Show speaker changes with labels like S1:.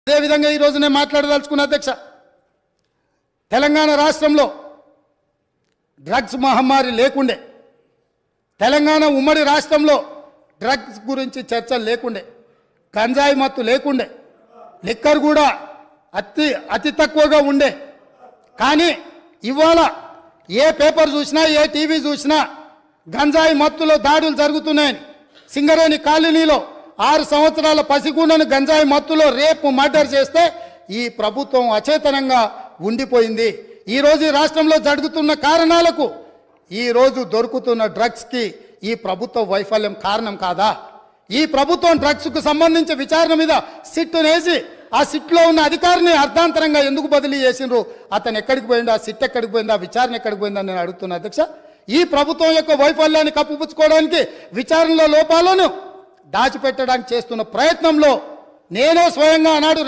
S1: అదేవిధంగా ఈరోజు నేను మాట్లాడదలుచుకున్న అధ్యక్ష, తెలంగాణ రాష్ట్రంలో డ్రగ్స్ మహమ్మారి లేకుండే, తెలంగాణ ఉమ్మడి రాష్ట్రంలో డ్రగ్స్ గురించి చర్చలు లేకుండే, గంజాయి మత్తు లేకుండే, లిక్కర్ కూడా అతి తక్కువగా ఉండే. కానీ ఇవాళ ఏ పేపర్ చూసినా ఏ టీవీ చూసినా గంజాయి మత్తులో దాడులు జరుగుతున్నాయని, సింగరేణి కాలనీలో 6 సంవత్సరాల పసిగూనను గంజాయి మత్తులో రేపు మర్డర్ చేస్తే ఈ ప్రభుత్వం అచేతనంగా ఉండిపోయింది. ఈరోజు ఈ రాష్ట్రంలో జరుగుతున్న కారణాలకు ఈరోజు దొరుకుతున్న డ్రగ్స్కి ఈ ప్రభుత్వ వైఫల్యం కారణం కాదా? ఈ ప్రభుత్వం డ్రగ్స్కు సంబంధించి విచారణ మీద సిట్ వేసి ఆ సిట్లో ఉన్న అధికారిని అర్ధాంతరంగా ఎందుకు బదిలీ చేసిండ్రు? అతను ఎక్కడికి పోయింది? ఆ సిట్ ఎక్కడికి పోయింది? ఆ విచారణ ఎక్కడికి పోయిందని నేను అడుగుతున్నా అధ్యక్ష. ఈ ప్రభుత్వం యొక్క వైఫల్యాన్ని కప్పిపుచ్చుకోవడానికి, విచారణలో లోపాలను దాచిపెట్టడానికి చేస్తున్న ప్రయత్నంలో నేనే స్వయంగా ఆనాడు